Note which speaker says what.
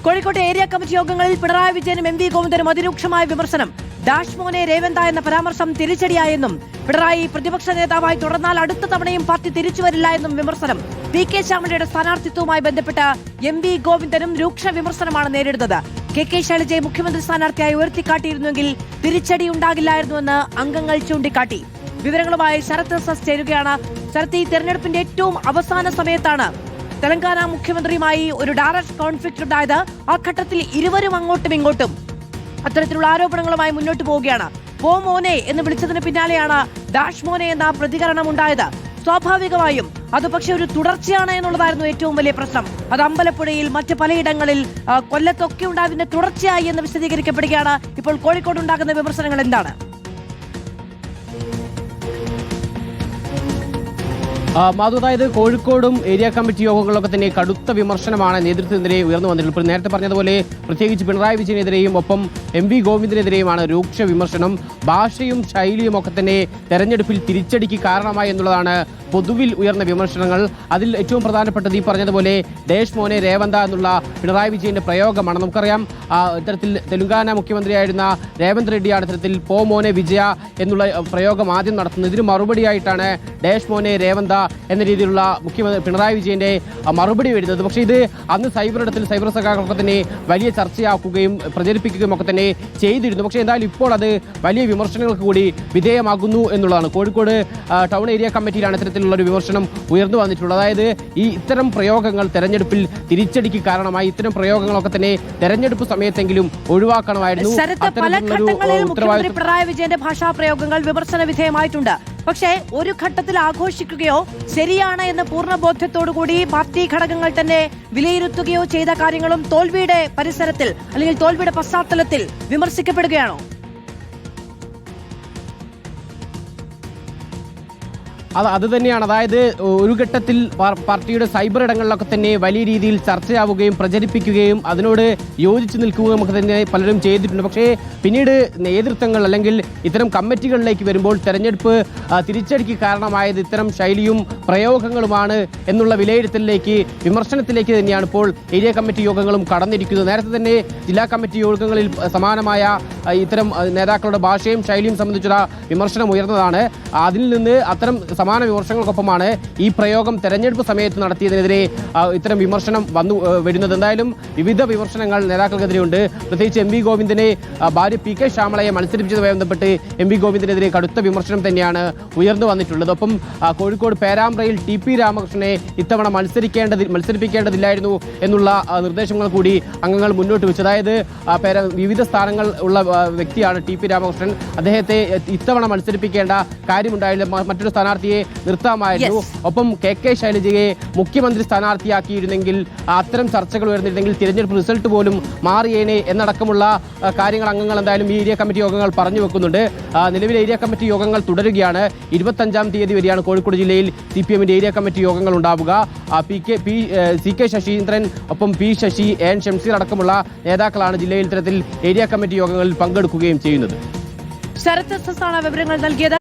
Speaker 1: കോഴിക്കോട്ടെ area committee യോഗങ്ങളിൽ പിണറായി വിജയനും എം വി ഗോവിന്ദനും അതിരൂക്ഷമായ വിമർശനം. ഡാഷ് മോനെ രേവന്ത എന്ന പരാമർശം തിരിച്ചടിയായെന്നും പിണറായി പ്രതിപക്ഷ നേതാവായി തുടർന്നാൽ അടുത്ത തവണയും പാർട്ടി തിരിച്ചുവരില്ല എന്നും വിമർശനം. പി കെ ശൈലജയുടെ സ്ഥാനാർത്ഥിത്വവുമായി ബന്ധപ്പെട്ട് എം വി ഗോവിന്ദനും രൂക്ഷ വിമർശനമാണ് നേരിടുന്നത്. കെ കെ ശൈലജയെ മുഖ്യമന്ത്രി സ്ഥാനാർത്ഥിയായി ഉയർത്തിക്കാട്ടിയിരുന്നെങ്കിൽ തിരിച്ചടി ഉണ്ടാകില്ലായിരുന്നുവെന്ന് അംഗങ്ങൾ ചൂണ്ടിക്കാട്ടി. വിവരങ്ങളുമായി ശരത് എസ് ചേരുകയാണ്. ശരത്, ഈ തെരഞ്ഞെടുപ്പിന്റെ ഏറ്റവും അവസാന സമയത്താണ് തെലങ്കാന മുഖ്യമന്ത്രിയുമായി ഒരു ഡയറക്ട് കോൺഫ്ലിക്ട് ഉണ്ടായത്. ആ ഘട്ടത്തിൽ ഇരുവരും അങ്ങോട്ടും ഇങ്ങോട്ടും അത്തരത്തിലുള്ള ആരോപണങ്ങളുമായി മുന്നോട്ട് പോവുകയാണ്. പോ മോനെ എന്ന് വിളിച്ചതിന് പിന്നാലെയാണ് ഡാഷ് മോനെ എന്ന പ്രതികരണം ഉണ്ടായത്. സ്വാഭാവികമായും അത് പക്ഷെ ഒരു തുടർച്ചയാണ് എന്നുള്ളതായിരുന്നു ഏറ്റവും വലിയ പ്രശ്നം. അത് അമ്പലപ്പുഴയിൽ മറ്റ് പലയിടങ്ങളിൽ കൊല്ലത്തൊക്കെ ഉണ്ടായതിന്റെ തുടർച്ചയായി എന്ന് വിശദീകരിക്കപ്പെടുകയാണ്. ഇപ്പോൾ കോഴിക്കോട് ഉണ്ടാകുന്ന വിമർശനങ്ങൾ എന്താണ്?
Speaker 2: അതായത് കോഴിക്കോടും ഏരിയ കമ്മിറ്റി യോഗങ്ങളിലൊക്കെ തന്നെ കടുത്ത വിമർശനമാണ് നേതൃത്വത്തിനെതിരെ ഉയർന്നു വന്നിട്ടുള്ളത്. നേരത്തെ പറഞ്ഞതുപോലെ പ്രത്യേകിച്ച് പിണറായി വിജയനെതിരെയും ഒപ്പം എം വി ഗോവിന്ദനെതിരെയുമാണ് രൂക്ഷ വിമർശനം. ഭാഷയും ശൈലിയും ഒക്കെ തന്നെ തെരഞ്ഞെടുപ്പിൽ തിരിച്ചടിക്ക് കാരണമായി എന്നുള്ളതാണ് പൊതുവിൽ ഉയർന്ന വിമർശനങ്ങൾ. അതിൽ ഏറ്റവും പ്രധാനപ്പെട്ടത് ഈ പറഞ്ഞതുപോലെ ഡേഷ് മോനെ രേവന്ത എന്നുള്ള പിണറായി വിജയന്റെ പ്രയോഗമാണ്. നമുക്കറിയാം, ഇത്തരത്തിൽ തെലങ്കാന മുഖ്യമന്ത്രിയായിരുന്ന രേവന്ത് റെഡ്ഡിയാണ് ഇത്തരത്തിൽ പോ മോനെ വിജയ എന്നുള്ള പ്രയോഗം ആദ്യം നടത്തുന്നത്. ഇതിന് മറുപടിയായിട്ടാണ് ഡേഷ് മോനെ രേവന്ത എന്ന രീതിയിലുള്ള മുഖ്യമന്ത്രി പിണറായി വിജയന്റെ മറുപടി വരുന്നത്. പക്ഷേ ഇത് അന്ന് സൈബറിടത്തിൽ സൈബർ സഖാക്കളൊക്കെ തന്നെ വലിയ ചർച്ചയാക്കുകയും പ്രചരിപ്പിക്കുകയും ഒക്കെ തന്നെ ചെയ്തിരുന്നു. പക്ഷേ എന്തായാലും ഇപ്പോൾ അത് വലിയ വിമർശനങ്ങൾക്ക് കൂടി വിധേയമാകുന്നു എന്നുള്ളതാണ്. കോഴിക്കോട് ടൗൺ ഏരിയ കമ്മിറ്റിയിലാണ് ഇത്തരത്തിലുള്ള ഒരു വിമർശനം ഉയർന്നു വന്നിട്ടുള്ളത്. അതായത് ഇത്തരം പ്രയോഗങ്ങൾ തെരഞ്ഞെടുപ്പിൽ തിരിച്ചടിക്ക് കാരണമായി. ഇത്തരം പ്രയോഗങ്ങളൊക്കെ തന്നെ തെരഞ്ഞെടുപ്പ് സമയത്തെങ്കിലും ഒഴിവാക്കണമായിരുന്നു.
Speaker 1: മുഖ്യമന്ത്രി പിണറായി വിജയന്റെ ഭാഷാ പ്രയോഗങ്ങൾ വിമർശന വിധേയമായിട്ടുണ്ട്. പക്ഷേ ഒരു ഘട്ടത്തിൽ ആഘോഷിക്കുകയോ ശരിയാണ് എന്ന പൂർണ്ണ ബോധ്യത്തോടുകൂടി പാർട്ടി ഘടകങ്ങൾ തന്നെ വിലയിരുത്തുകയോ ചെയ്ത കാര്യങ്ങളും തോൽവിയുടെ പരിസരത്തിൽ അല്ലെങ്കിൽ തോൽവിയുടെ പശ്ചാത്തലത്തിൽ വിമർശിക്കപ്പെടുകയാണോ?
Speaker 2: അത് തന്നെയാണ്. അതായത് ഒരു ഘട്ടത്തിൽ പാർട്ടിയുടെ സൈബർ ഇടങ്ങളിലൊക്കെ തന്നെ വലിയ രീതിയിൽ ചർച്ചയാവുകയും പ്രചരിപ്പിക്കുകയും അതിനോട് യോജിച്ചു നിൽക്കുകയും ഒക്കെ തന്നെ പലരും ചെയ്തിട്ടുണ്ട്. പക്ഷേ പിന്നീട് നേതൃത്വങ്ങൾ അല്ലെങ്കിൽ ഇത്തരം കമ്മിറ്റികളിലേക്ക് വരുമ്പോൾ തെരഞ്ഞെടുപ്പ് തിരിച്ചടിക്ക് കാരണമായത് ഇത്തരം ശൈലിയും പ്രയോഗങ്ങളുമാണ് എന്നുള്ള വിലയിരുത്തലിലേക്ക് വിമർശനത്തിലേക്ക് തന്നെയാണ് ഇപ്പോൾ ഏരിയ കമ്മിറ്റി യോഗങ്ങളും കടന്നിരിക്കുന്നത്. നേരത്തെ തന്നെ ജില്ലാ കമ്മിറ്റി യോഗങ്ങളിൽ സമാനമായ ഇത്തരം നേതാക്കളുടെ ഭാഷയും ശൈലിയും സംബന്ധിച്ചുള്ള വിമർശനം ഉയർന്നതാണ്. അതിൽ നിന്ന് അത്തരം സമാന വിമർശനങ്ങൾക്കൊപ്പമാണ് ഈ പ്രയോഗം തെരഞ്ഞെടുപ്പ് സമയത്ത് നടത്തിയതിനെതിരെ ഇത്തരം വിമർശനം വരുന്നത്. എന്തായാലും വിവിധ വിമർശനങ്ങൾ നേതാക്കൾക്കെതിരെയുണ്ട്. പ്രത്യേകിച്ച് എം വി ഗോവിന്ദനെ ഭാര്യ പി കെ ശ്യാമളയെ മത്സരിപ്പിച്ചതുമായി ബന്ധപ്പെട്ട് എം വി ഗോവിന്ദനെതിരെ കടുത്ത വിമർശനം തന്നെയാണ് ഉയർന്നു വന്നിട്ടുള്ളത്. ഒപ്പം കോഴിക്കോട് പേരാമ്പ്രയിൽ ടി പി രാമകൃഷ്ണനെ ഇത്തവണ മത്സരിപ്പിക്കേണ്ടതില്ലായിരുന്നു എന്നുള്ള നിർദ്ദേശങ്ങൾ കൂടി അംഗങ്ങൾ മുന്നോട്ട് വെച്ചു. അതായത് വിവിധ സ്ഥാനങ്ങൾ ഉള്ള വ്യക്തിയാണ് ടി പി രാമകൃഷ്ണൻ. അദ്ദേഹത്തെ ഇത്തവണ മത്സരിപ്പിക്കേണ്ട കാര്യമുണ്ടായില്ല. മറ്റൊരു സ്ഥാനാർത്ഥിയെ നിർത്താമായിരുന്നു. ഒപ്പം കെ കെ ശൈലജയെ മുഖ്യമന്ത്രി സ്ഥാനാർത്ഥിയാക്കിയിരുന്നെങ്കിൽ അത്തരം ചർച്ചകൾ ഉയർന്നിരുന്നെങ്കിൽ തിരഞ്ഞെടുപ്പ് റിസൾട്ട് പോലും മാറിയേനെ എന്നടക്കമുള്ള കാര്യങ്ങൾ അംഗങ്ങൾ എന്തായാലും ഈ ഏരിയ കമ്മിറ്റി യോഗങ്ങൾ പറഞ്ഞു വെക്കുന്നുണ്ട്. നിലവിലെ ഏരിയ കമ്മിറ്റി യോഗങ്ങൾ തുടരുകയാണ്. 25-ാം തീയതി വരെയാണ് കോഴിക്കോട് ജില്ലയിൽ CPM-ന്റെ ഏരിയ കമ്മിറ്റി യോഗങ്ങൾ ഉണ്ടാവുക. സി കെ ശശീന്ദ്രൻ, ഒപ്പം പി ശശി, എൻ ഷംസീർ അടക്കമുള്ള നേതാക്കളാണ് ജില്ലയിൽ ഇത്തരത്തിൽ ഏരിയ കമ്മിറ്റി യോഗങ്ങളിൽ പങ്കെടുക്കുകയും ചെയ്യുന്നത്.
Speaker 1: ശരത് എസ് ആണ് വിവരങ്ങൾ നൽകിയത്.